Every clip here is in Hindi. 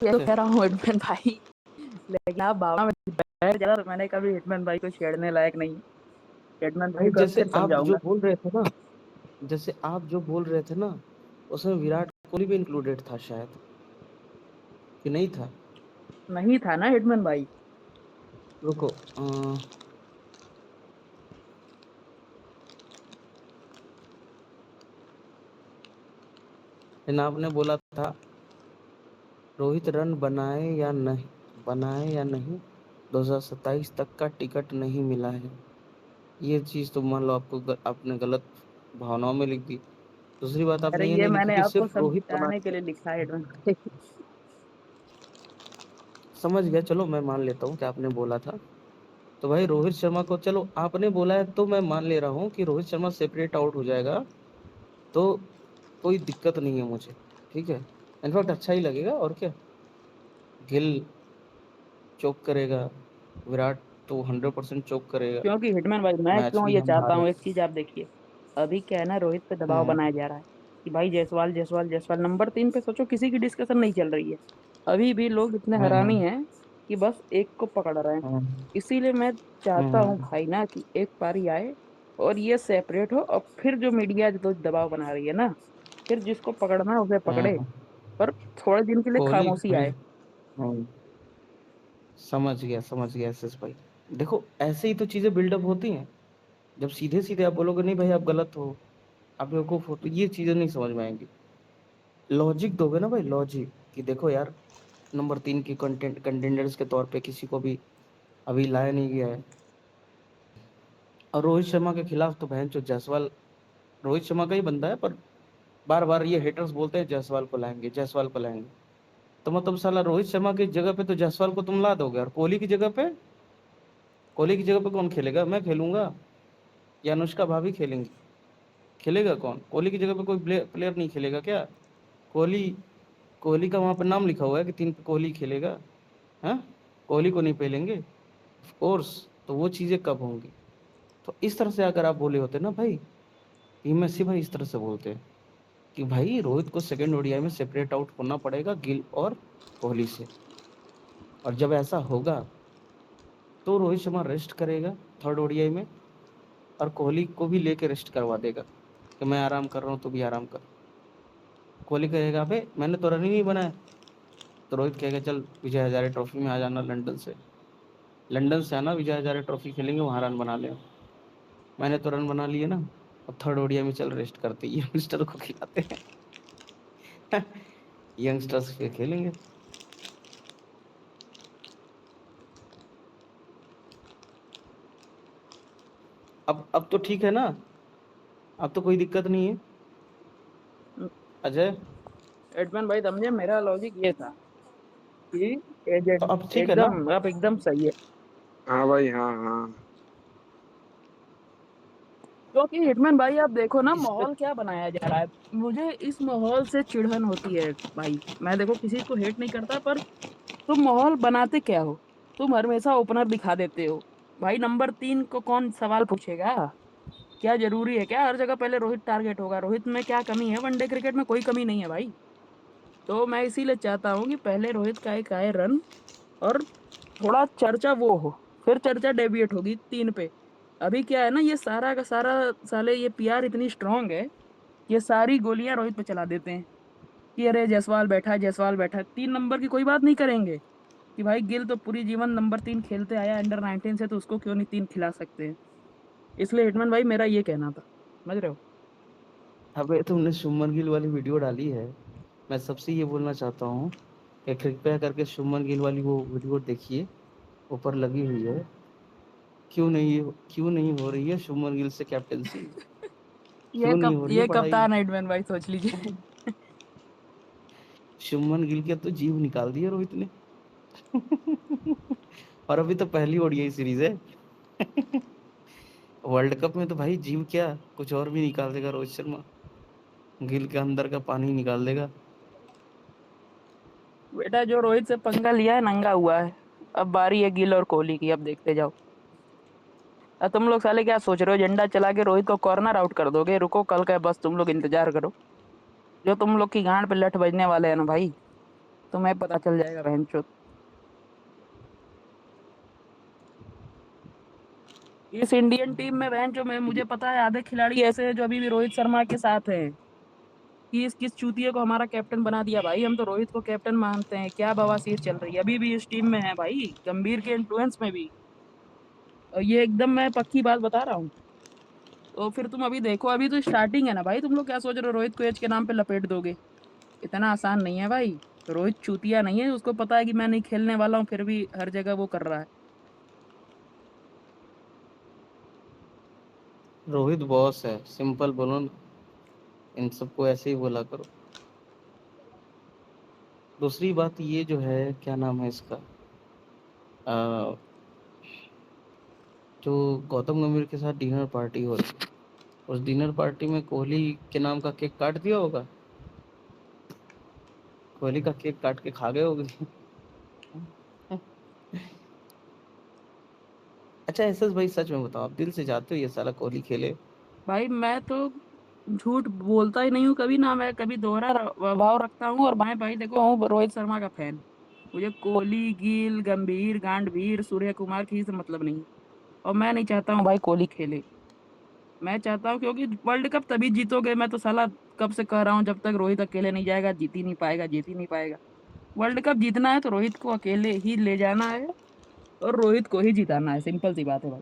ये तो कह रहा हूँ हिटमैन भाई, लेकिन आप बाबा में बैठ जा, और मैंने कभी हिटमैन भाई को छेड़ने लायक नहीं है। हिटमैन भाई नहीं, को अब जैसे फिर आप जो समझाऊंगा। बोल रहे थे ना, जैसे आप जो बोल रहे थे ना, उसमें विराट कोहली भी इंक्लूडेड था शायद, कि नहीं था? नहीं था ना हिटमैन भाई। रुको, लेकिन आपने बोला था रोहित रन बनाए या नहीं, 2027 तक का टिकट नहीं मिला है। ये चीज तो मान लो आपने गलत भावनाओं में लिख दी। दूसरी बात, अरे आपने ये ये नहीं लिखा मैंने कि आपको सिर्फ रोहित समझाने के बनाए। लिए लिखा है हिटमैन भाई। समझ गया, चलो मैं मान लेता हूँ कि आपने बोला था। तो भाई रोहित शर्मा को, चलो आपने बोला है तो मैं मान ले रहा हूँ कि रोहित शर्मा सेपरेट आउट हो जाएगा, तो कोई दिक्कत नहीं है मुझे। ठीक है, इनफैक्ट अच्छा ही लगेगा, और क्या। गिल चोक करेगा, विराट तो 100% चोक करेगा। क्योंकि हिटमैन भाई मैं मैच क्यों भी ये हम चाहता हारे। हूँ, एक चीज आप देखिए। अभी क्या है ना, रोहित पे दबाव हम्म। बनाया जा रहा है कि भाई जायसवाल जायसवाल जायसवाल नंबर 3 पे, सोचो किसी की डिस्कशन नहीं चल रही है। अभी भी लोग इतने हरामी हम्म। हैं कि बस एक को पकड़ रहे हैं। हम्म। इसीलिए मैं चाहता हूँ हम्म। भाई ना कि एक पारी आए और ये सेपरेट हो, और फिर जो मीडिया जो दबाव बना रही है ना, फिर जिसको पकड़ना है उसे पकड़े, हम्म। पर थोड़े दिन के लिए कोहली खामोशी भाई। आए। हम्म, समझ गया एस एस भाई। देखो, ऐसे ही तो चीजें बिल्डअप होती हैं। जब सीधे सीधे आप बोलोगे नहीं भाई आप गलत हो, आप बेवकूफ हो, तो ये चीजें नहीं समझ में आएंगी। लॉजिक दोगे ना भाई, लॉजिक कि देखो यार, नंबर 3 की कंटेंडर्स के तौर पे किसी को भी अभी लाया नहीं गया है। और रोहित शर्मा के खिलाफ तो बहन चो जायसवाल, रोहित शर्मा का ही बंदा है, पर बार बार ये हेटर्स बोलते हैं जायसवाल को लाएंगे, जायसवाल को लाएंगे। तो मतलब साला रोहित शर्मा की जगह पे तो जायसवाल को तुम ला दोगे, और कोहली की जगह पे कौन खेलेगा? मैं खेलूंगा या अनुष्का भाभी खेलेंगी? खेलेगा कौन? कोहली की जगह पे कोई प्लेयर नहीं खेलेगा क्या? कोहली कोहली का वहां पर नाम लिखा हुआ है कि 3 पे कोहली खेलेगा। हाँ, कोहली को नहीं पेलेंगे? Of course. तो वो चीजें कब होंगी? तो इस तरह से अगर आप बोले होते ना भाई, टीम में से भाई इस तरह से बोलते हैं कि भाई रोहित को सेकंड ओडीआई में सेपरेट आउट होना पड़ेगा गिल और कोहली से। और जब ऐसा होगा तो रोहित शर्मा रेस्ट करेगा थर्ड ओडीआई में, और कोहली को भी लेके रेस्ट करवा देगा कि मैं आराम कर रहा हूँ तो भी आराम कर। कोहली कहेगा अबे मैंने तो रन ही नहीं बनाया। तो रोहित कहेगा चल विजय हजारे ट्रॉफी में आ जाना लंदन से आना, विजय हजारे ट्रॉफी खेलेंगे, वहां रन बना ले। मैंने तो रन बना लिए ना, अब थर्ड ओडीआई में चल रेस्ट करते यंगस्टर को खिलाते हैं। यंगस्टर्स फिर खेलेंगे। अब तो ठीक है ना? अब तो कोई दिक्कत नहीं है अजय? एडमन भाई समझे, मेरा लॉजिक ये था कि तो अब ठीक है ना? एकदम आप एकदम सही है। हाँ भाई, हाँ हाँ। क्योंकि हिटमैन भाई आप देखो ना, इसमें माहौल क्या बनाया जा रहा है। मुझे इस माहौल से चिढ़न होती है भाई। मैं देखो किसी को हेट नहीं करता, पर तुम माहौल बनाते क्या हो? तुम हमेशा ओपनर दिखा देते हो। भाई नंबर 3 को कौन सवाल पूछेगा? क्या जरूरी है क्या हर जगह पहले रोहित टारगेट होगा? रोहित में क्या कमी है? वनडे क्रिकेट में कोई कमी नहीं है भाई। तो मैं इसीलिए चाहता हूँ कि पहले रोहित का एक आए रन, और थोड़ा चर्चा वो हो, फिर चर्चा डेविएट होगी 3 पे। अभी क्या है ना, ये सारा का सारा साले ये पीआर इतनी स्ट्रांग है, ये सारी गोलियां रोहित पे चला देते हैं कि अरे जायसवाल बैठा है, जायसवाल बैठा है। 3 नंबर की कोई बात नहीं करेंगे कि भाई गिल तो पूरी जीवन नंबर 3 खेलते आया अंडर 19 से, तो उसको क्यों नहीं 3 खिला सकते हैं? इसलिए हिटमैन भाई मेरा ये कहना था, समझ रहे हो? अबे तुमने शुभमन गिल वाली वीडियो डाली है, मैं सबसे ये बोलना चाहता हूँ कि कृपया करके शुभमन गिल वाली वो वीडियो देखिए, ऊपर लगी हुई है। क्यों नहीं हो रही है शुभमन गिल से कैप्टेंसी? क्यों नहीं हो रही है ये पढ़ाई? कप्तान है हिटमैन भाई, सोच लीजिए। शुभमन गिल के तो जीव निकाल दिया रोहित ने। और अभी तो पहली ओडीआई सीरीज है। वर्ल्ड कप में तो भाई जीव क्या, कुछ और भी निकाल देगा रोहित शर्मा, गिल के अंदर का पानी निकाल देगा। बेटा जो रोहित से पंगा लिया है नंगा हुआ है। अब बारी है गिल और कोहली की, अब देखते जाओ। अब तुम लोग साले क्या सोच रहे हो, झंडा चला के रोहित को कॉर्नर आउट कर दोगे? रुको कल का, बस तुम लोग इंतजार करो। जो तुम लोग की गांड पे लठ बजने वाले हैं ना भाई, तुम्हें पता चल जाएगा बहनचोद। इस इंडियन टीम में बहनचोद में मुझे पता है आधे खिलाड़ी ऐसे हैं जो अभी भी रोहित शर्मा के साथ हैं। किस चूतिए को हमारा कैप्टन बना दिया भाई, हम तो रोहित को कैप्टन मानते हैं। क्या बवासीर चल रही है, अभी भी इस टीम में है भाई, गंभीर के इन्फ्लुएंस में भी। और ये एकदम मैं पक्की बात बता रहा हूँ। तो फिर तुम अभी देखो, अभी तो स्टार्टिंग है ना भाई, तुम लोग क्या सोच रहे हो रोहित को एज के नाम पे लपेट दोगे? इतना आसान नहीं है भाई। रोहित चूतिया नहीं है, उसको पता है कि मैं नहीं खेलने वाला हूँ, फिर भी हर जगह वो कर रहा है। रोहित बॉस है, सिंपल बोलो ना, इन सबको ऐसे ही बोला करो। दूसरी बात ये जो है, क्या नाम है इसका, आ, जो गौतम गंभीर के साथ डिनर पार्टी हो रही है, उस डिनर पार्टी में कोहली के नाम का केक काट दिया होगा, कोहली का केक काट के खा गए होगे। अच्छा एसएस भाई, सच में बताओ, आप दिल से चाहते हो ये साला कोहली खेले? भाई मैं तो झूठ बोलता ही नहीं हूँ कभी ना, मैं कभी दोहरा भाव रखता हूँ। और भाई देखो, हूँ रोहित शर्मा का फैन। मुझे कोहली, गिल, गंभीर, गांडवीर, सूर्य कुमार की से मतलब नहीं है। और मैं नहीं चाहता हूँ भाई कोहली खेले। मैं चाहता हूँ, क्योंकि वर्ल्ड कप तभी जीतोगे, मैं तो साला कब से कह रहा हूँ, जब तक रोहित अकेले नहीं जाएगा जीत ही नहीं पाएगा, जीत ही नहीं पाएगा। वर्ल्ड कप जीतना है तो रोहित को अकेले ही ले जाना है और रोहित को ही जिताना है, सिंपल सी बात है भाई।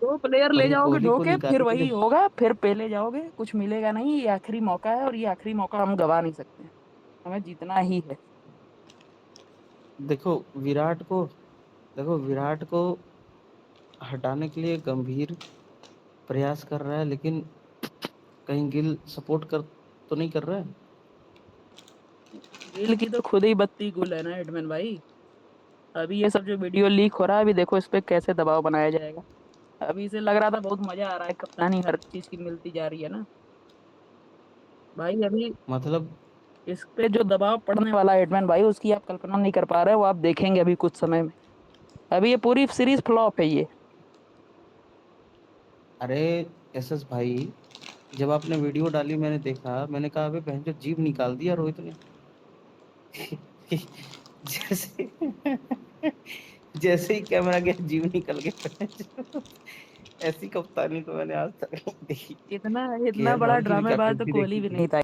दो प्लेयर पर ले ये जाओगे कोहली को ढोके, फिर निकालने के वही लिए, होगा, फिर पहले जाओगे, कुछ मिलेगा नहीं। ये आखिरी मौका है और ये आखिरी मौका हम गवा नहीं सकते, हमें जीतना ही है। देखो विराट को देखो विराट को हटाने के लिए गंभीर प्रयास कर रहा है, लेकिन कहीं गिल सपोर्ट कर तो नहीं कर रहा है। गिल की तो खुद ही बत्ती गुल है ना एडमन भाई। अभी ये सब जो वीडियो लीक हो रहा है, अभी देखो इस पे कैसे दबाव बनाया जाएगा। अभी इसे लग रहा था बहुत मजा आ रहा है, कप्तानी हर चीज की मिलती जा रही है ना भाई। अभी मतलब इस पे जो दबाव पड़ने वाला है एडमन भाई, उसकी आप कल्पना नहीं कर पा रहे हो। वो आप देखेंगे अभी कुछ समय में। अभी ये पूरी सीरीज फ्लॉप है ये। अरे एसएस भाई, जब आपने वीडियो डाली मैंने देखा, मैंने कहा अबे बहन जो जीभ निकाल दिया रोहित ने। जैसे जैसे ही कैमरा गया जीव निकल गया। ऐसी कप्तानी तो मैंने आज तक नहीं देखी। इतना इतना केएल बड़ा राहुल की भी ड्रामेबाज तो कैप्टनसी कोहली देखी भी थी। नहीं था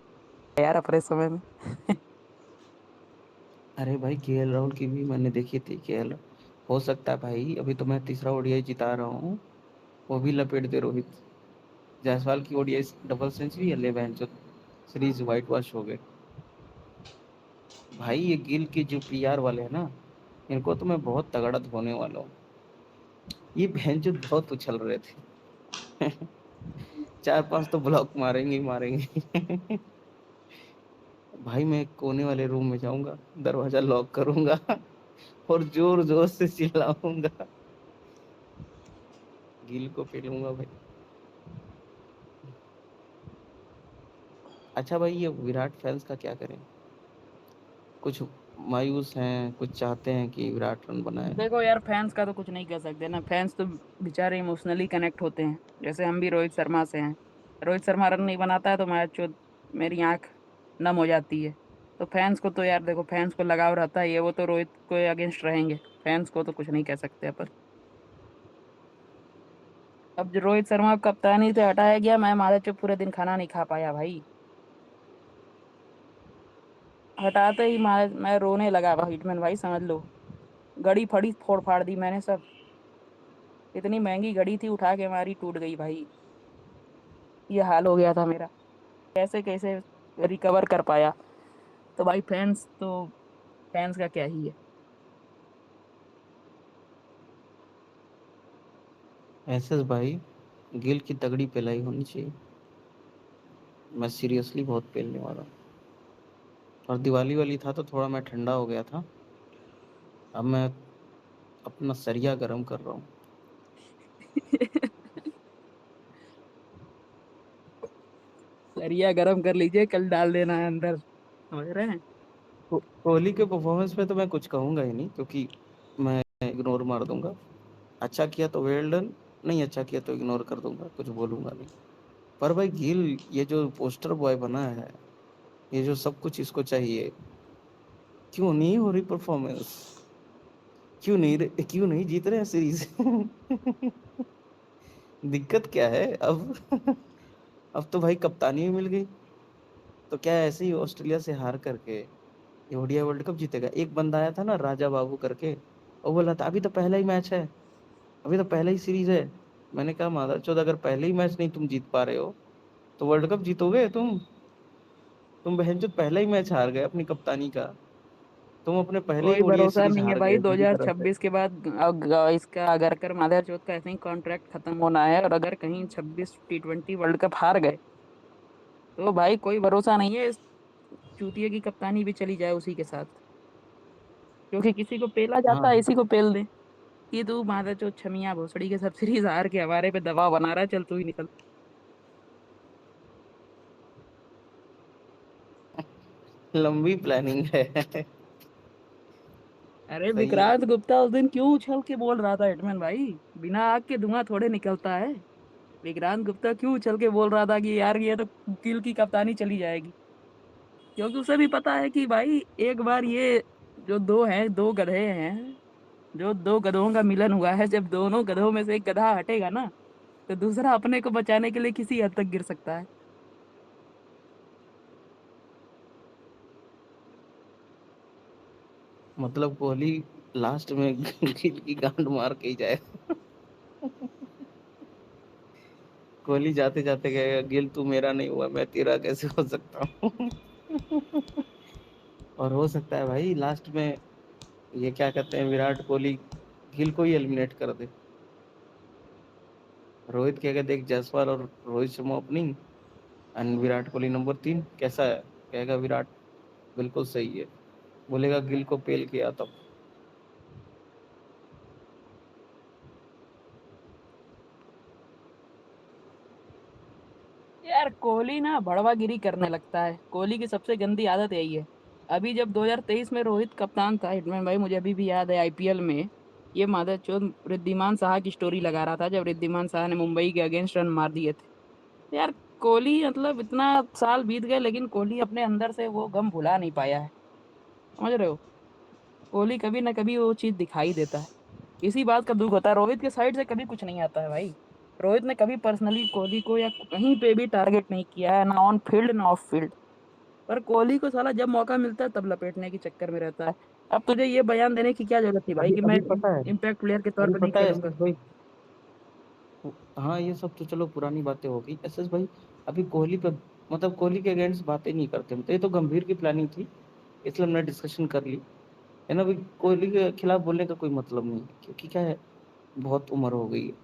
यार अपने समय में। अरे भाई केएल राहुल की भी मैंने देखी थी। केएल हो सकता है भाई, अभी तो मैं तीसरा ओडीआई जिता रहा हूँ, वो भी लपेट दे रोहित। जायसवाल की ओडीआई डबल सेंचुरी है, ले बहन जो सीरीज व्हाइट वॉश हो गए। भाई ये गिल के जो पीआर वाले हैं ना, इनको तो मैं बहुत तगड़ा धोने वाला हूँ। ये बहन जो बहुत उछल रहे थे। चार पांच तो ब्लॉक मारेंगे ही मारेंगे। भाई मैं एक कोने वाले रूम में जाऊंगा, दरवाजा लॉक करूंगा और जोर जोर से चिल्लाऊंगा, गिल को पेलूंगा भाई। अच्छा भाई, ये विराट फैंस का क्या करें? कुछ मायूस हैं, कुछ चाहते हैं कि विराट रन बनाए। देखो यार, फैंस का तो कुछ नहीं कर सकते ना। फैंस तो बेचारे इमोशनली कनेक्ट होते हैं, जैसे हम भी रोहित शर्मा से हैं। रोहित शर्मा रन नहीं बनाता है तो मैच मेरी आंख नम हो जाती है। तो फैंस को तो यार देखो, फैंस को लगाव रहता है, ये वो तो रोहित को अगेंस्ट रहेंगे। फैंस को तो कुछ नहीं कह सकते अपन। अब जो रोहित शर्मा को कप्तानी से हटाया गया, मैं मारे चुप पूरे दिन खाना नहीं खा पाया भाई। हटाते ही मैं रोने लगा भाई, हिटमैन भाई समझ लो। घड़ी फड़ी फोड़ फाड़ दी मैंने सब। इतनी महंगी घड़ी थी, उठा के मारी, टूट गई भाई। ये हाल हो गया था मेरा। कैसे कैसे रिकवर कर पाया। तो भाई फैंस का क्या ही है। ऐसे भाई, गिल की तगड़ी पिलाई होनी चाहिए। मैं सीरियसली बहुत पेलने वाला हूँ। और दिवाली वाली था तो थोड़ा मैं ठंडा हो गया था, अब मैं अपना सरिया गर्म कर रहा हूँ। सरिया गरम कर लीजिए, कल डाल देना है अंदर, समझ रहे हैं। कोहली के परफॉर्मेंस पे तो मैं कुछ कहूंगा ही नहीं, क्योंकि मैं इग्नोर मार दूंगा। अच्छा किया तो वेल डन, नहीं अच्छा किया तो इग्नोर कर दूंगा, कुछ बोलूंगा नहीं। पर भाई गिल ये जो पोस्टर बॉय बना है, ये जो सब कुछ इसको चाहिए, क्यों नहीं हो रही परफॉर्मेंस, क्यों नहीं जीत रहे हैं सीरीज। दिक्कत क्या है अब। अब तो भाई कप्तानी भी मिल गई, तो क्या ऐसे ही ऑस्ट्रेलिया से हार करके ये ओडीआई वर्ल्ड कप जीतेगा। एक बंदा आया था ना राजा बाबू करके, वो बोला था अभी तो पहला ही मैच है, अभी तो पहला ही सीरीज है। मैंने कहा मादर चौथ, अगर पहले ही मैच नहीं तुम जीत पा रहे हो तो वर्ल्ड कप जीतोगे तुम बहनचोद पहला ही मैच हार गए अपनी कप्तानी का, तुम अपने पहले ही कोई ओडीआई भरोसा सीरीज नहीं है हार भाई, गए बुरी तरह से। 2026 के बाद इसका अगरकर मादरचोद का ऐसे ही कॉन्ट्रैक्ट खत्म होना है, और अगर कहीं 26 T20 वर्ल्ड कप हार गए तो भाई कोई भरोसा नहीं है, इस चूतिए की कप्तानी भी चली जाए उसी के साथ। क्योंकि किसी को पेला जाता है, हाँ, इसी को पेल दे कि तू मादरचोद छमिया भोसड़ी के सब सीरीज हार के हमारे पे दबाव बना रहा है, चल तू ही निकल। लंबी प्लानिंग है। अरे सही है। विक्रांत गुप्ता उस दिन क्यों उछल के बोल रहा था हिटमैन भाई, बिना आग के धुआं थोड़े निकलता है। विक्रांत गुप्ता क्यों उछल के बोल रहा था कि यार ये तो गिल की कप्तानी चली जाएगी, क्योंकि उसे भी पता है कि भाई एक बार ये जो दो हैं, दो गधे हैं, जो दो गधों का मिलन हुआ है, जब दोनों गधों में से एक गधा हटेगा ना, तो दूसरा अपने को बचाने के लिए किसी हद तक गिर सकता है। मतलब कोहली लास्ट में गिल की गांड मार के ही जाए। कोहली जाते जाते गए, गिल तू मेरा नहीं हुआ मैं तेरा कैसे हो सकता हूँ। और हो सकता है भाई लास्ट में ये क्या कहते हैं, विराट कोहली गिल को ही एलिमिनेट कर दे। रोहित कहेगा देख जायसवाल और Rohit Sharma opening and Virat Kohli number 3 कैसा है, कहेगा विराट बिल्कुल सही है, बोलेगा गिल को पेल किया तब। यार कोहली ना बड़वागिरी करने लगता है, कोहली की सबसे गंदी आदत यही है। अभी जब 2023 में रोहित कप्तान था हिटमैन भाई, मुझे अभी भी याद है आईपीएल में ये मादरचोद रिद्धिमान साहा की स्टोरी लगा रहा था, जब रिद्धिमान साहा ने मुंबई के अगेंस्ट रन मार दिए थे। यार कोहली मतलब इतना साल बीत गए लेकिन कोहली अपने अंदर से वो गम भुला नहीं पाया है, समझ रहे हो। कोहली कभी ना कभी वो चीज दिखाई देता है, इसी बात का दुख होता है। रोहित के साइड से कभी कुछ नहीं आता है भाई, रोहित ने कभी पर्सनली कोहली को या कहीं पे भी टारगेट नहीं किया है, ना ऑन फील्ड ना ऑफ फील्ड। पर कोहली को साला जब मौका मिलता है तब लपेटने के चक्कर में रहता है। अब तुझे ये बयान देने की क्या जरूरत थी भाई अभी कि मैं अभी पता है, इम्पैक्ट प्लेयर के तौर अभी पर नहीं पता है खेलूंगा। एसएस भाई। हाँ ये सब तो चलो पुरानी बातें हो गई एसएस भाई। अभी कोहली पे, मतलब कोहली के अगेंस्ट बातें नहीं करते हम, तो ये तो गंभीर की प्लानिंग थी, इसलिए हमने डिस्कशन कर ली है ना। अभी कोहली के खिलाफ बोलने का कोई मतलब नहीं है, क्योंकि क्या है, बहुत उम्र हो गई है,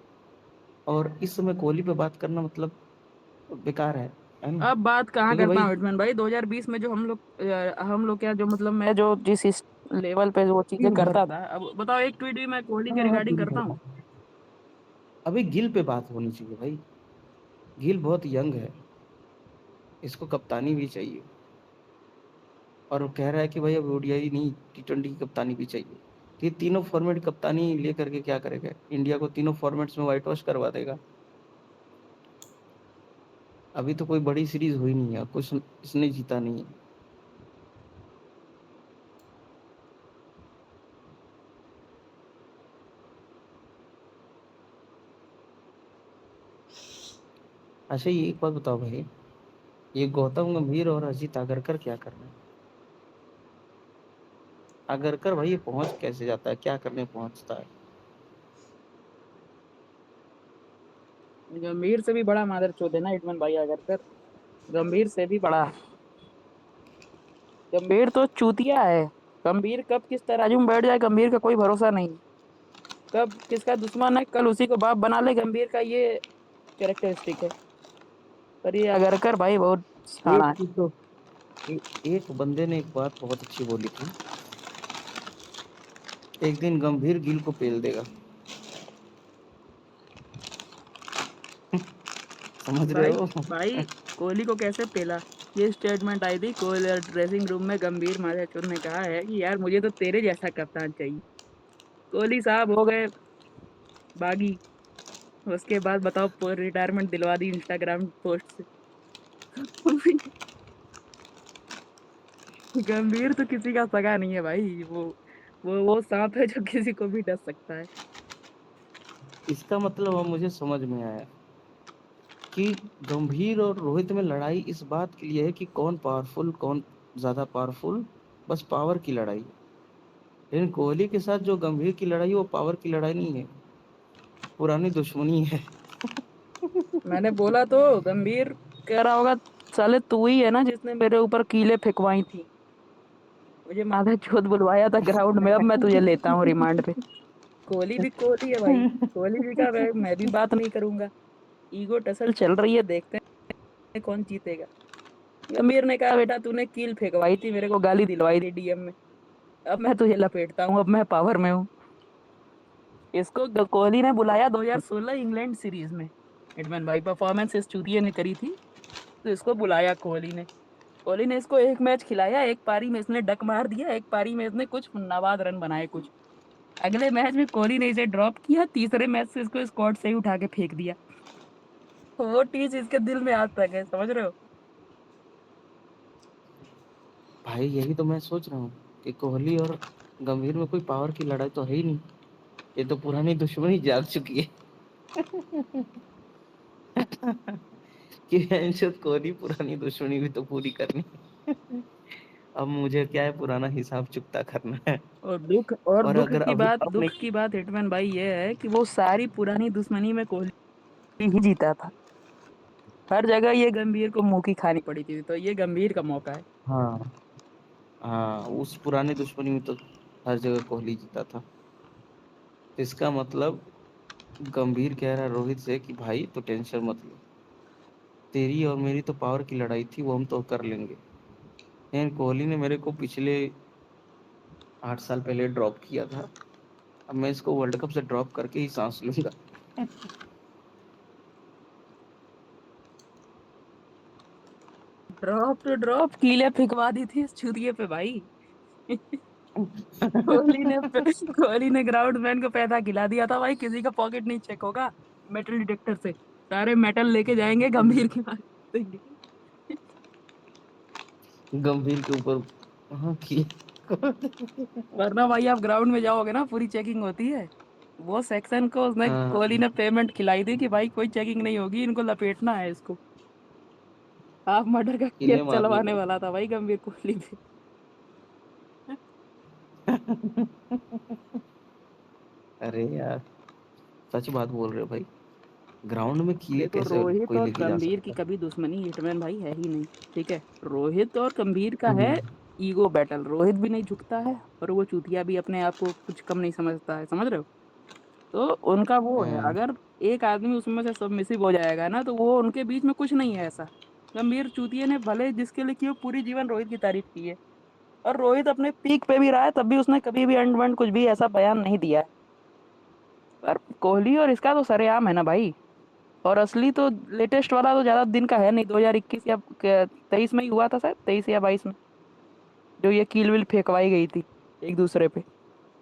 और इस समय कोहली पे बात करना मतलब बेकार है ना। अब बात कहाँ क्योंकि करता भाई हूँ हिटमैन भाई, 2020 में जो हम लोग क्या जो मतलब मैं जो जिस इस लेवल पे वो चीजें गिल बहुत, करता था, अब बताओ एक ट्वीट भी मैं कोहली के हाँ हाँ रिगार्डिंग गिल करता हूँ। बहुत, अभी गिल पे बात होनी चाहिए भाई। गिल बहुत यंग है, इसको कप्तानी भी चाहिए, और वो कह रहा है कि भाई अब ओडीआई नहीं T20 की कप्तानी भी चाहिए। तो ये तीनों फॉर्मेट कप्तानी लेकर के क्या करेगा, इंडिया को तीनों फॉर्मेट्स में व्हाइट वॉश करवा देगा। अभी तो कोई बड़ी सीरीज हुई नहीं है, कुछ इसने जीता नहीं है। अच्छा ये एक बात बताओ भाई, ये गौतम गंभीर और अजीत आगरकर क्या कर रहे हैं। आगरकर भाई ये पहुंच कैसे जाता है, क्या करने पहुंचता है। गंभीर से भी बड़ा मादरचोद है ना हिटमैन भाई अगर, गंभीर से भी बड़ा। गंभीर तो चूतिया है, गंभीर कब किस तराजू में बैठ जाए गंभीर का कोई भरोसा नहीं, कब किसका दुश्मन है कल उसी को बाप बना ले, गंभीर का ये कैरेक्टरिस्टिक है। पर ये अगरकर भाई बहुत एक शाना है। चीज तो एक बंदे ने एक बात बहुत अच्छी बोली थी, एक दिन गंभीर गिल को पेल देगा। समझ रहे भाई हो। भाई कोहली को कैसे पेला, ये स्टेटमेंट आई थी कोहली ड्रेसिंग रूम में, गंभीर माथुर ने कहा है कि यार मुझे तो तेरे जैसा कप्तान चाहिए। कोहली साहब हो गए बागी, उसके बाद बताओ रिटायरमेंट दिलवा दी इंस्टाग्राम पोस्ट से। गंभीर तो किसी का सगा नहीं है भाई। वो सांप है जो किसी को भी डस सकता है। इसका मतलब अब मुझे समझ में आया कि गंभीर और रोहित में लड़ाई इस बात के लिए है कि कौन पावरफुल, कौन ज्यादा पावरफुल, बस पावर की लड़ाई है। लेकिन कोहली के साथ जो गंभीर की लड़ाई है वो पावर की लड़ाई नहीं है, पुरानी दुश्मनी है। मैंने बोला तो, गंभीर कह रहा होगा साले तू ही है ना जिसने मेरे ऊपर कीले फेंकवाई थी, मुझे माथा चोद बुलवाया था ग्राउंड में, अब मैं तुझे लेता हूँ रिमांड पे। कोहली भी कोहली है भाई। कोहली भी का मैं भी बात नहीं करूंगा। ईगो टसल चल रही है, देखते हैं कौन जीतेगा। गंभीर ने कहा बेटा तूने कील फेंकवाई थी, मेरे को गाली दिलवाई थी डीएम में, अब मैं तुझे लपेटता हूँ, अब मैं पावर में हूँ। इसको कोहली ने बुलाया 2016 इंग्लैंड सीरीज में। हिटमैन भाई परफॉर्मेंस इस चूतिए ने करी थी, तो इसको बुलाया कोहली ने। कोहली ने इसको एक मैच खिलाया, एक पारी में इसने डक मार दिया, एक पारी में इसने कुछ नवाद रन बनाए कुछ। अगले मैच में कोहली ने इसे ड्रॉप किया, तीसरे मैच से इसको स्क्वाड से ही उठा के फेंक दिया। वो चीज इसके दिल में आज तक है, समझ रहे हो। भाई यही तो मैं सोच रहा हूँ कि कोहली और गंभीर में कोई पावर की लड़ाई तो है ही नहीं, ये तो पुरानी दुश्मनी जाग चुकी है। कि शायद कोहली पुरानी दुश्मनी भी तो पूरी करनी है। अब मुझे क्या है, पुराना हिसाब चुकता करना है। और और अगर अभी अपने दुख की बात हिटमैन भाई ये है कि वो सारी पुरानी दुश्मनी में कोहली ही जीता था। हर जगह ये गंभीर को मुंह की खानी पड़ी थी, तो ये गंभीर का मौका है। हाँ, हाँ, उस पुरानी दुश्मनी में तो हर जगह कोहली जीता था। तो इसका मतलब गंभीर कह रहा है रोहित से कि भाई तो टेंशन मत ले, तेरी और मेरी तो पावर की लड़ाई थी, वो हम तो कर लेंगे। लेकिन कोहली ने मेरे को पिछले 8 साल पहले ड्रॉप किया था, अब मैं इसको वर्ल्ड कप से ड्रॉप करके ही सांस लूंगा। ड्रॉप टू ड्रॉप कीले फिकवा दी थी इस चूतिए पे भाई। कोहली ने ग्राउंड मैन को पैसा खिला दिया था भाई, किसी का पॉकेट नहीं चेक होगा। मेटल डिटेक्टर से सारे मेटल लेके जाएंगे, गंभीर के मार देंगे। गंभीर के ऊपर। हाँ की। वरना भाई आप ग्राउंड में जाओगे ना, पूरी चेकिंग होती है। वो सेक्शन को उसने हाँ, कोहली ने पेमेंट खिलाई थी कि भाई कोई चेकिंग नहीं होगी, इनको लपेटना है इसको। हाफ मर्डर का केस किले मारने चलवाने का। वाला था भाई गंभीर कोहली पे। अरे यार, सच बात बोल रहे हो भाई, ग्राउंड में कीले देखो कैसे रोहित कोई और लेके जा गंभीर की सकता कभी दुश्मनी हिटमैन भाई है ही नहीं। ठीक है, रोहित और गंभीर का है। है ईगो बैटल। रोहित भी नहीं झुकता है और वो चूतिया भी अपने आप को कुछ कम नहीं समझता है, समझ रहे हो। तो उनका वो है, हाँ, अगर एक आदमी उसमें से सबमिसिव हो जाएगा ना, तो वो उनके बीच में कुछ नहीं है ऐसा। गंभीर चूतिया ने भले जिसके लिए की हो पूरी जीवन रोहित की तारीफ की है, और रोहित अपने पीक पे भी रहा है, तब भी उसने कभी भी अंड वंड कुछ भी ऐसा बयान नहीं दिया है। पर कोहली और इसका तो सरेआम है ना भाई। और असली तो लेटेस्ट वाला तो ज्यादा दिन का है नहीं, 2021 या 23 में ही हुआ था शायद, 23 या 22 में, जो ये कील विल फेंकवाई गई थी एक दूसरे पे।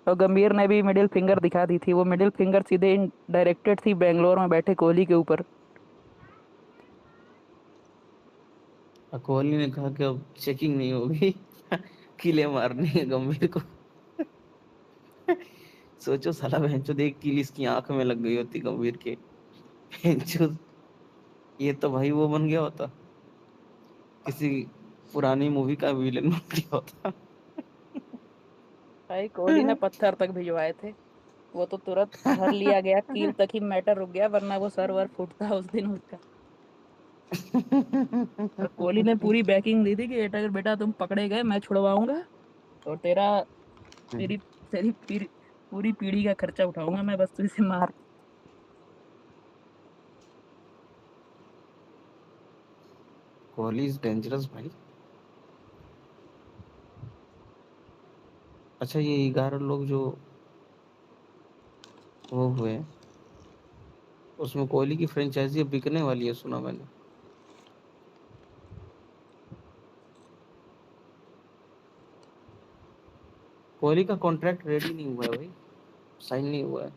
और गंभीर ने भी मिडिल फिंगर दिखा दी थी, वो मिडिल फिंगर सीधे डायरेक्टेड थी बेंगलोर में बैठे कोहली के ऊपर। और कोहली ने कहा कि अब चेकिंग नहीं होगी। किले मारने हैं गंभीर को। सोचो साला भैंचो, देख कील इसकी आंख में लग गई होती गंभीर के। भैंचो, ये तो भाई वो बन गया होता, किसी पुरानी मूवी का विलेन बन गया होता। भाई कोहली ने पत्थर तक भिजवाए थे, वो तो तुरंत धर लिया गया, कील तक ही मैटर रुक गया, वरना वो सर्वर फूटता उस दिन उसका। और कोहली ने पूरी बैकिंग दी थी कि अगर बेटा तुम पकड़े गए मैं छुड़वाऊंगा, और तेरी तेरी पूरी पीढ़ी का खर्चा उठाऊंगा मैं, बस तू इसे मार। कोहली इज डेंजरस भाई। अच्छा, ये 11 लोग जो वो हुए, उसमें कोहली की फ्रेंचाइजी अब बिकने वाली है, सुना मैंने। कोहली का कॉन्ट्रैक्ट रेडी नहीं हुआ है भाई, साइन नहीं हुआ है,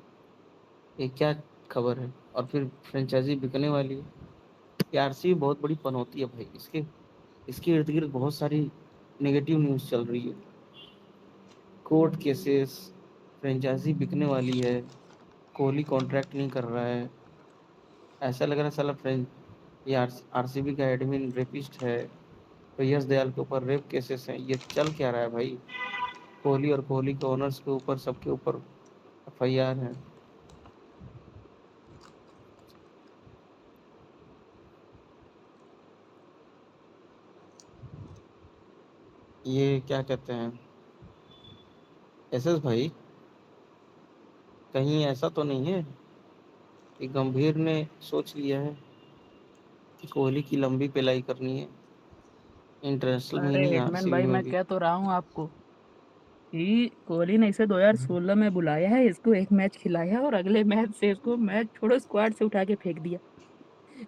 ये क्या खबर है। और फिर फ्रेंचाइजी बिकने वाली है। ये आरसीबी बहुत बड़ी पनौती है भाई, इसके इसके इर्द गिर्द बहुत सारी नेगेटिव न्यूज़ चल रही है, कोर्ट केसेस, फ्रेंचाइजी बिकने वाली है, कोहली कॉन्ट्रैक्ट नहीं कर रहा है, ऐसा लग रहा है साला फ्रेंच ये आरसीबी का एडमिन रेपिस्ट है, तो यश दयाल के ऊपर रेप केसेस हैं, ये चल क्या रहा है भाई? कोहली और कोहली के ओनर्स के ऊपर, सबके ऊपर एफआईआर है। ये क्या कहते हैं एसएस भाई, कहीं ऐसा तो नहीं है कि गंभीर ने सोच लिया है कि कोहली की लंबी पिलाई करनी है इंटरनेशनल में ही अरे नहीं हिटमैन आरसीबी भाई, में मैं भी? कह तो रहा हूँ आपको कि कोहली ने इसे 2016 में बुलाया है, इसको एक मैच खिलाया और अगले मैच से इसको मैच छोड़ो स्क्वाड से उठा के फेंक दिया।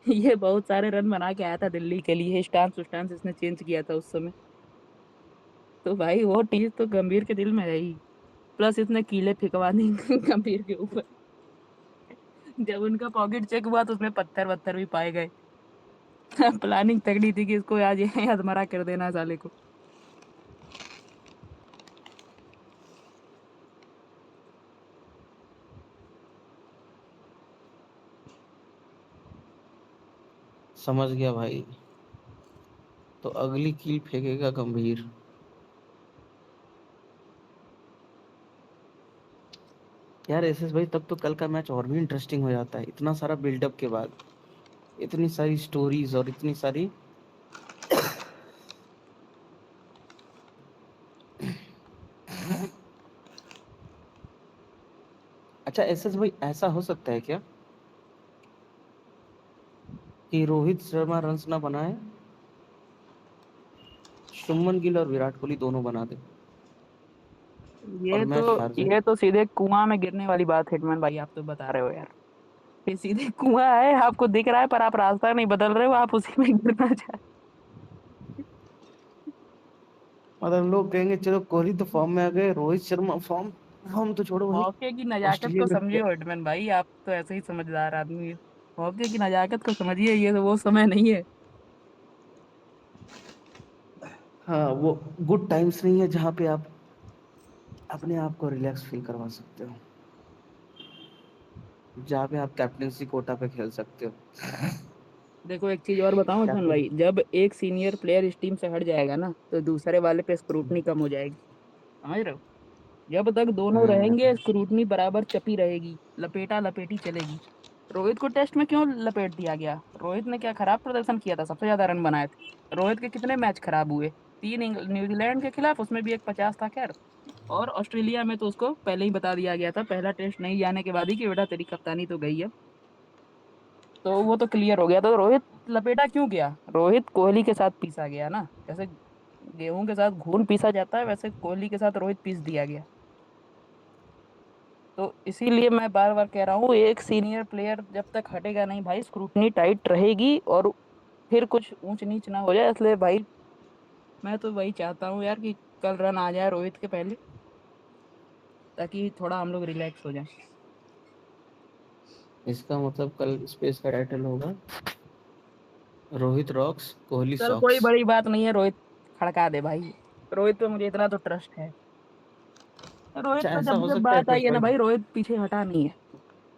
ये बहुत सारे रन बना के आया था दिल्ली के लिए, स्टांस उस्टांस इसने चेंज किया था उस समय। तो भाई वो चीज तो गंभीर के दिल में है ही। प्लस इसने कीले फेंकवा दी गंभीर के ऊपर। जब उनका पॉकेट चेक हुआ तो उसमें पत्थर वत्थर भी पाए गए। प्लानिंग तगड़ी थी कि इसको आज ये अधमरा कर देना साले को। समझ गया भाई, तो अगली कील फेंकेगा गंभीर। यार एसएस भाई, तब तो कल का मैच और भी इंटरेस्टिंग हो जाता है, इतना सारा बिल्डअप के बाद, इतनी सारी स्टोरीज और इतनी सारी। अच्छा एसएस भाई, ऐसा हो सकता है क्या कि रोहित शर्मा रन्स ना बनाए, शुभमन गिल और विराट कोहली दोनों बना दे और ये तो मैच हार जाए? ये तो सीधे कुआं में गिरने वाली बात है हिटमैन भाई, आप तो बता रहे हो यार। ये सीधे कुआं है, आपको दिख रहा है पर आप रास्ता नहीं बदल रहे हो, आप उसी में गिरना चाह। मतलब लोग कहेंगे चलो कोहली तो फॉर्म में आ गए, रोहित शर्मा फॉर्म फॉर्म तो छोड़ो भाई, मौके की नजाकत ऑस्ट्रेलिया को में समझिए हिटमैन भाई, आप तो ऐसे ही समझदार आदमी हो। मौके की नजाकत को समझिए, ये तो वो समय नहीं है। हाँ, वो गुड टाइम्स नहीं है जहाँ पे आप अपने आप को रिलैक्स फील करवा सकते हो, जहाँ पे आप कैप्टेंसी कोटा पे खेल सकते हो। देखो एक चीज और बताऊं हिटमैन कैप्टन। भाई, जब एक सीनियर प्लेयर इस टीम से हट जाएगा ना तो दूसरे वाले पे स्क्रूटनी कम हो जाएगी। समझ रहे हो? जब तक दोनों रहेंगे हम्म। स्क्रूटनी बराबर चपी रहेगी, लपेटा लपेटी चलेगी। रोहित को टेस्ट में क्यों लपेट दिया गया? रोहित ने क्या खराब प्रदर्शन किया था? सबसे ज्यादा रन बनाए थे। रोहित के कितने मैच खराब हुए? तीन न्यूजीलैंड के खिलाफ, उसमें भी एक 50 था खैर। और ऑस्ट्रेलिया में तो उसको पहले ही बता दिया गया था पहला टेस्ट नहीं जाने के बाद ही कि बेटा तेरी कप्तानी तो गई है। तो वो तो क्लियर हो गया था। तो रोहित लपेटा क्यों गया? रोहित कोहली के साथ पीसा गया ना, जैसे गेहूं के साथ घून पीसा जाता है वैसे कोहली के साथ रोहित पीस दिया गया। तो इसीलिए मैं बार बार कह रहा हूँ, एक सीनियर प्लेयर जब तक हटेगा नहीं भाई स्क्रूटनी टाइट रहेगी और फिर कुछ ऊंच नीच ना हो जाए। इसलिए भाई मैं तो वही चाहता हूँ यार कि कल रन आ जाए रोहित के पहले, ताकि थोड़ा हम लोग रिलैक्स हो जाए। इसका मतलब कल स्पेस का टाइटल होगा रोहित रॉक्स कोहली चल कोई सॉक्स। बड़ी बात नहीं है, रोहित खड़का दे भाई। रोहित पे मुझे इतना तो ट्रस्ट है। रोहित अच्छा पे ऐसा जब हो जब सकता है बात एसएस आई है ना भाई, भाई, रोहित पीछे हटा नहीं है।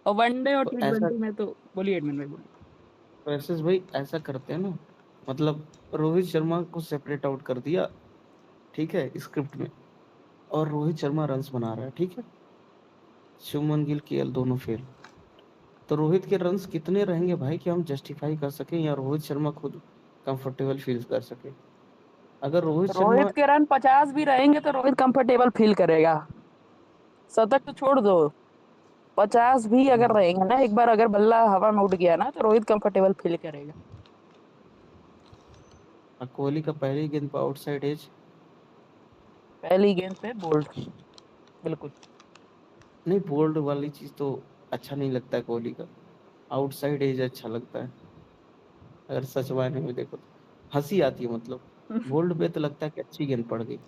और वनडे और तो टी ऐसा, ट्वेंटी में तो बोलिए एडमिन भाई बोलिए। तो एसएस भाई ऐसा करते हैं ना, मतलब रोहित शर्मा को सेपरेट आउट कर दिया, ठीक है, स्क्रिप्ट में, और रोहित शर्मा रन्स बना रहा है, ठीक है, शुभमन गिल केएल दोनों फेल, तो रोहित के रन्स कितने रहेंगे भाई कि हम जस्टिफाई कर सकें या रोहित शर्मा खुद कंफर्टेबल फील कर सके? अगर रोहित शर्मा, रोहित के रन 50 भी रहेंगे तो रोहित कंफर्टेबल फील करेगा। शतक तो छोड़ दो, 50 भी अगर रहेंगे ना, एक बार अगर बल्ला हवा में उड़ गया ना तो रोहित कंफर्टेबल फील करेगा। कोहली का पहली गेंद पर आउटसाइड एज, पहली गेंद पे बोल्ड, बिल्कुल। नहीं बोल्ड वाली चीज तो अच्छा नहीं लगता है कोहली का, आउटसाइड एज अच्छा लगता है, अगर सच मायने में देखो तो हंसी आती है, मतलब बोल्ड पे तो लगता है कि अच्छी गेंद पड़ गई,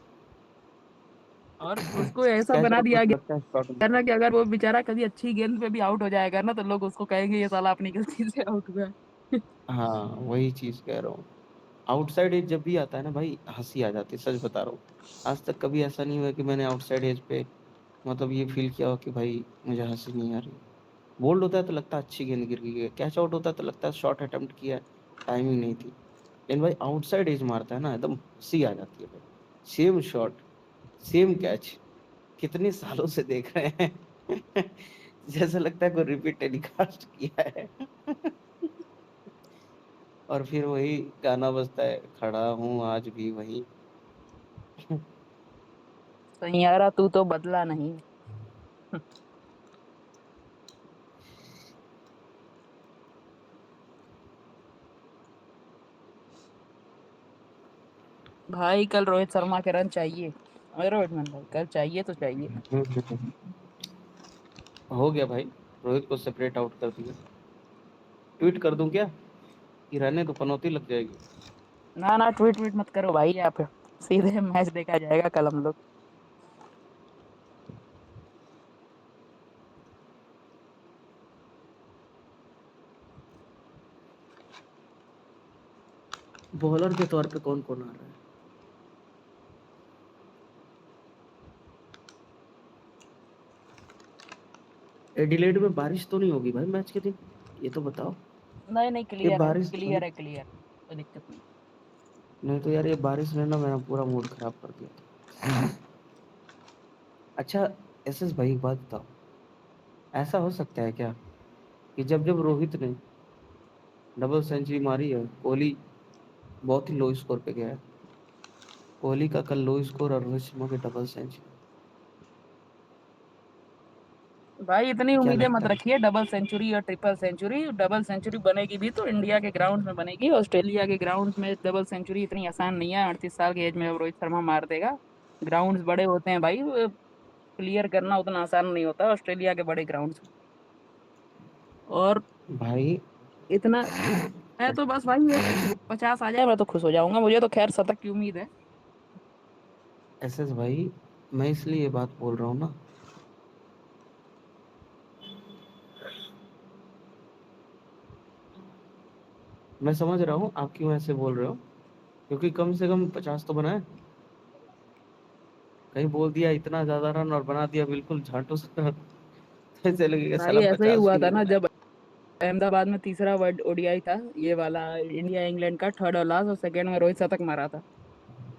और उसको ऐसा कैच बना आउट में दिया तो लगता गया है शॉट। ना कि अगर वो बेचारा कभी अच्छी गेंद पे भी आउट हो जाएगा ना तो लोग उसको कहेंगे ये साला अपनी गलती से आउट हुआ है। हाँ वही चीज कह रहा हूँ, आउटसाइड एज जब भी आता है ना भाई, हंसी आ जाती है, सच बता रहा हूँ। आज तक कभी ऐसा नहीं हुआ कि मैंने आउटसाइड एज पे मतलब ये फील किया हो कि भाई मुझे हंसी नहीं आ रही। बोल्ड होता है तो लगता है अच्छी गेंद गिर गई है, कैच आउट होता है तो लगता है शॉट अटेम्प्ट किया है, टाइमिंग नहीं थी। लेकिन भाई आउटसाइड एज मारता है ना, एकदम हंसी आ जाती है भाई। सेम शॉट, सेम कैच, कितने सालों से देख रहे हैं जैसा लगता है कोई रिपीट टेलीकास्ट किया है और फिर वही गाना बजता है, खड़ा हूँ आज भी वही सैयारा तू तो बदला नहीं। भाई कल रोहित शर्मा के रन चाहिए। अरे रोहित मैन भाई कल चाहिए तो चाहिए। हो गया भाई, रोहित को सेपरेट आउट कर दिया। ट्वीट कर दूं क्या कि रहने तो पनौती लग जाएगी। ना ना ट्वीट ट्वीट मत करो भाई, आप सीधे मैच देखा जाएगा कल हम लोग। बॉलर के तौर पे कौन कौन आ रहा है? एडिलेड में बारिश तो नहीं होगी भाई मैच के दिन, ये तो बताओ। नहीं नहीं ये क्लियर है, बारिश क्लियर है, क्लियर, कोई दिक्कत नहीं। नहीं तो यार, ये बारिश ने ना मेरा पूरा मूड खराब कर दिया था। अच्छा, एसएस भाई एक बात बताओ, ऐसा हो सकता है क्या कि जब जब रोहित ने डबल सेंचुरी मारी है, कोहली बहुत ही लो स्कोर पे गया है। कोहली का कल लो स्कोर और रोहित शर्मा की डबल सेंचुरी, भाई इतनी क्या उम्मीदें मत लगता है? रखिए डबल सेंचुरी और ट्रिपल सेंचुरी। डबल सेंचुरी बनेगी भी तो इंडिया के ग्राउंड में बनेगी, ऑस्ट्रेलिया के ग्राउंड में डबल सेंचुरी इतनी आसान नहीं है। 38 साल की एज में अब रोहित शर्मा मार देगा। ग्राउंड्स बड़े होते हैं भाई, क्लियर करना उतना आसान नहीं होता ऑस्ट्रेलिया के बड़े ग्राउंड्स। और भाई इतना, मैं तो बस भाई एक 50 आ जाए मैं तो खुश हो जाऊंगा। मुझे तो खैर शतक की उम्मीद है। एसएस भाई, मैं इसलिए ये बात बोल रहा हूँ ना, मैं समझ रहा हूँ आप क्यों ऐसे बोल रहे हो, क्योंकि कम से कम 50 तो बनाए। कहीं बोल दिया इतना ज्यादा रन और बना दिया बिल्कुल झांटू सा ऐसे लगेगा भाई साला ऐसा ही 50 हुआ भी था नहीं ना बनाया। जब अहमदाबाद में तीसरा वर्ल्ड ओडीआई था, ये वाला इंडिया इंग्लैंड का, थर्ड और लास्ट, और सेकंड में रोहित शतक मारा था।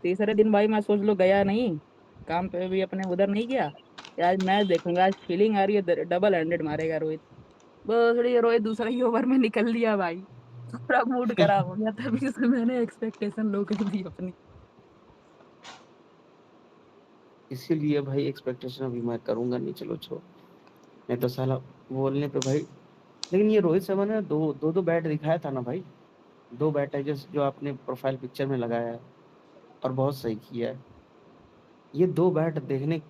तीसरे दिन भाई मैं सोच लो गया नहीं, काम पे भी अपने उधर नहीं गया कि आज मैच देखूंगा, आज फीलिंग आ रही है डबल हैंडेड मारेगा रोहित। बस रोहित दूसरा ही ओवर में निकल दिया भाई। पूरा मूड खराब हो गया, तभी से मैंने एक्सपेक्टेशन लो कर दी अपनी। इसीलिए भाई एक्सपेक्टेशन अभी मैं करूंगा नहीं, चलो छोड़। नहीं तो साला बोलने पे भाई, लेकिन ये रोहित शर्मा ने दो दो दो बैट दिखाया था ना भाई, दो बैट है जो आपने प्रोफाइल पिक्चर में लगाया है और बहुत सही किया है। ये दो बैट देखने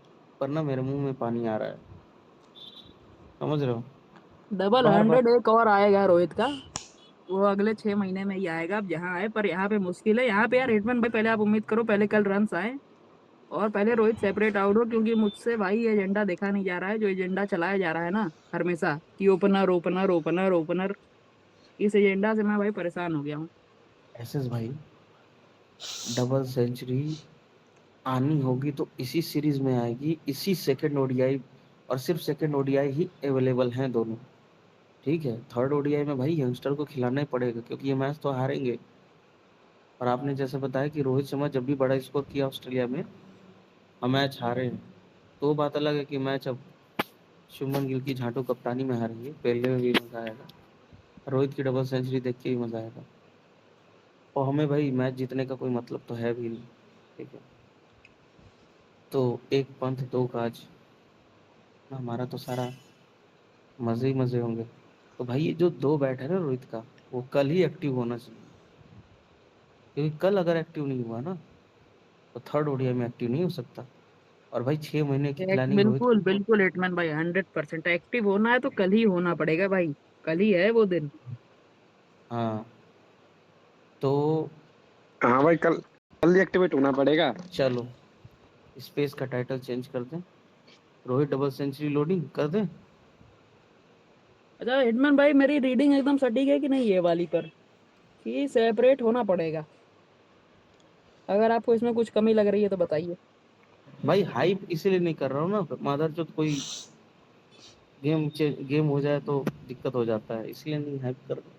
पर ना मेरे मुंह में पानी आ रहा है, समझ रहे हो? डबल बार बार हंड्रेड एक और आएगा रोहित का, वो अगले 6 महीने में ही आएगा। अब जहाँ आए पर यहाँ पे मुश्किल है। यहाँ पे यार हिटमैन भाई पहले आप उम्मीद करो पहले कल रन आए और पहले रोहित सेपरेट आउट हो, क्योंकि मुझसे भाई एजेंडा देखा नहीं जा रहा है, जो एजेंडा चलाया जा रहा है ना हमेशा कि ओपनर ओपनर ओपनर ओपनर, इस एजेंडा से मैं भाई परेशान हो गया हूँ। एसएस भाई, डबल सेंचुरी आनी होगी तो इसी सीरीज में आएगी, इसी सेकंड ओडीआई, और सिर्फ सेकंड ओडीआई ही अवेलेबल हैं दोनों। ठीक है, थर्ड ओडीआई में भाई यंगस्टर को खिलाना ही पड़ेगा, क्योंकि ये मैच तो हारेंगे। और आपने जैसे बताया कि रोहित शर्मा जब भी बड़ा स्कोर किया ऑस्ट्रेलिया में, हम मैच हारे हैं। तो बात अलग है कि मैच अब शुभमन गिल की झांटू कप्तानी में हारेंगे, पहले में भी मजा आएगा, रोहित की डबल सेंचुरी देख के भी मजा आएगा। और हमें भाई मैच जीतने का कोई मतलब तो है भी नहीं, ठीक है। तो एक पंथ दो काज, ना हमारा तो सारा मजे ही मजे होंगे। तो भाई ये जो दो बैट है ना रोहित का, वो कल ही एक्टिव होना चाहिए, क्योंकि कल अगर एक्टिव नहीं हुआ ना तो थर्ड ओडीआई में एक्टिव नहीं हो सकता। और भाई 6 महीने की प्लानिंग रोहित बिल्कुल की। बिल्कुल हिटमैन भाई 100% एक्टिव होना है तो कल ही होना पड़ेगा भाई। कल ही है वो दिन। हाँ, तो हाँ भाई, कल कल एक्टिवेट होना पड़ेगा। चलो स्पेस का टाइटल चेंज कर दें, रोहित डबल सेंचुरी लोडिंग कर दें। अच्छा हिटमैन भाई मेरी रीडिंग एकदम सटीक है कि नहीं ये वाली पर, कि सेपरेट होना पड़ेगा। अगर आपको इसमें कुछ कमी लग रही है तो बताइए। भाई हाइप इसीलिए नहीं कर रहा हूँ ना, मादरचोद कोई गेम हो जाए तो दिक्कत हो जाता है, इसलिए नहीं हाइप कर रहा हूँ।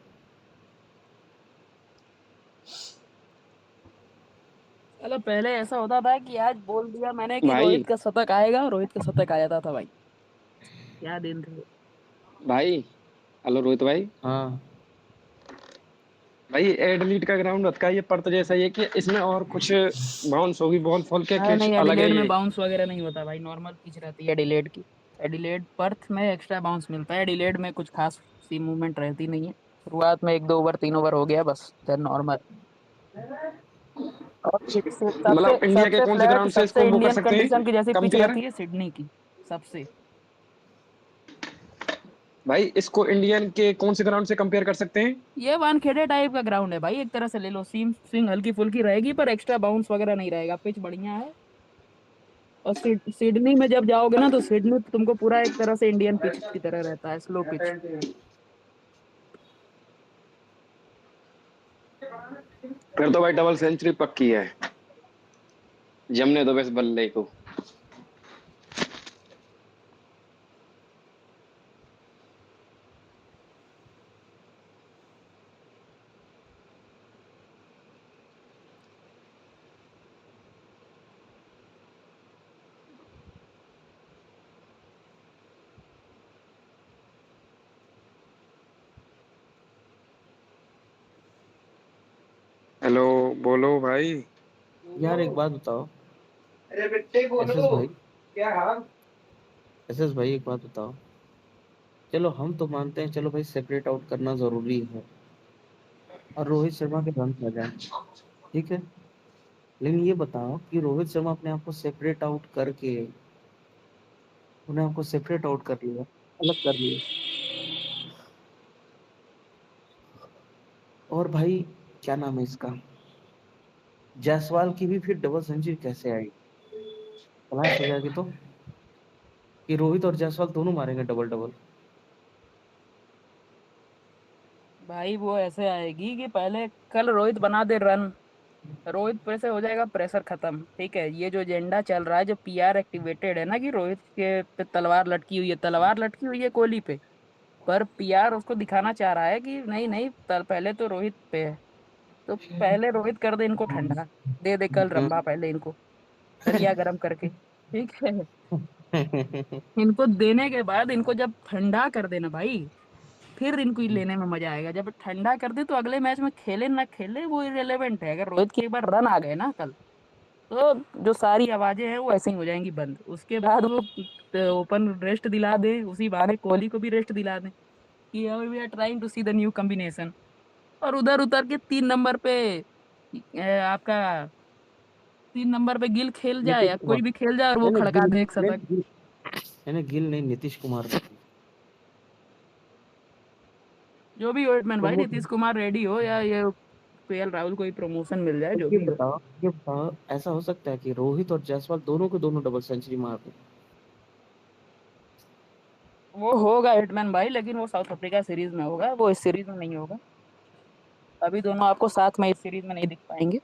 चलो पहले ऐसा होता था कि आज बोल दिया मैंने कि भाई रोहित का शतक आएगा, रोहित का शतक आ जाता था भाई। क्या दिन थे वो। भाई हेलो रोहित भाई। हाँ भाई एडलीट का ग्राउंड होता है ये, पर तो जैसा ये कि इसमें और कुछ बाउंस होगी, बॉल फॉल क्या नहीं कुछ नहीं, अलग है एडिलेड में ये। बाउंस वगैरह नहीं होता भाई, नॉर्मल पिच रहती है एडिलेड की। एडिलेड पर्थ में एक्स्ट्रा बाउंस मिलता है, एडिलेड में कुछ खास सी मूवमेंट रहती नहीं है। शुरुआत में 1-2 ओवर 3 ओवर हो गया बस, देन नॉर्मल। और सबसे मतलब इंडिया के सबसे कौन से फ्लैट, ग्राउंड से सबसे इसको वो कर इंडियन सकते हैं कंडीशन की जैसी पिच कंपेयर। रहती है सिडनी की, सबसे। भाई इसको इंडियन के कौन से ग्राउंड से कंपेयर कर सकते हैं। ये वानखेड़े टाइप का ग्राउंड है भाई, एक तरह से ले लो। सीम स्विंग हल्की फुल्की रहेगी पर एक्स्ट्रा बाउंस वगैरह नहीं रहेगा, पिच बढ़िया है। और सिडनी में जब जाओगे ना तो सिडनी तुमको पूरा एक तरह से इंडियन पिच की तरह रहता है, स्लो पिच। फिर तो भाई डबल सेंचुरी पक्की है, जमने दो बस बल्ले को। हेलो बोलो भाई। यार एक बात बताओ, अरे बेटे एसएस बोलो। भाई, क्या हाल। एसएस भाई एक बात बताओ। चलो हम तो मानते हैं, चलो भाई सेपरेट आउट करना जरूरी है और रोहित शर्मा के रन आ जाए, ठीक है। लेकिन ये बताओ कि रोहित शर्मा अपने आप को सेपरेट आउट करके, उन्हें आपको सेपरेट आउट कर लिया, अलग कर लिया, और भाई क्या नाम है इसका, जायसवाल की भी फिर डबल सेंचुरी कैसे आई, क्लैश हो जाएगी तो, कि रोहित और जायसवाल दोनों मारेंगे डबल डबल। भाई वो ऐसे आएगी कि पहले कल रोहित बना दे रन, रोहित पे से हो जाएगा प्रेशर खत्म, ठीक है। ये जो एजेंडा चल रहा है, जो पीआर एक्टिवेटेड है ना कि रोहित के पे तलवार लटकी हुई है, तलवार लटकी हुई है कोहली पे, पर पीआर उसको दिखाना चाह रहा है कि नहीं नहीं, पहले तो रोहित पे है। तो पहले रोहित कर दे इनको ठंडा, दे दे कल रंभा पहले इनको, सरिया गरम करके, ठीक है। इनको देने के बाद इनको जब ठंडा कर देना भाई, फिर इनको ही लेने में मजा आएगा। जब ठंडा कर दे तो अगले मैच में खेले ना खेले वो इरेलेवेंट है। अगर रोहित के एक बार रन आ गए ना कल, तो जो सारी आवाजें हैं वो ऐसे ही हो जाएंगी बंद। उसके बाद वो ओपन रेस्ट दिला दे, उसी बहाने कोहली को भी रेस्ट दिला दे कि we are trying to see the new combination. और उधर उतर के 3 नंबर पे आपका 3 नंबर पे गिल खेल जाए नीतीश या कुमार, कोई भी खेल जाए और वो नहीं नहीं खड़का गिल, दे एक नहीं शतक। गिल, नहीं गिल नहीं, नीतीश कुमार को जो भी हो हिटमैन भाई, प्रमोट। नीतीश कुमार रेडी हो या ये केएल राहुल को ही प्रमोशन मिल जाए, तो जो ये भी हो। बताओ, ये बताओ, ऐसा हो सकता है कि रोहित और जायसवाल दोनों को दोनों डबल सेंचुरी मार दें। वो होगा हिटमैन भाई, लेकिन वो साउथ अफ्रीका सीरीज में होगा, वो इस सीरीज में नहीं होगा। अभी दोनों आपको साथ में इस सीरीज में नहीं दिख पाएंगे।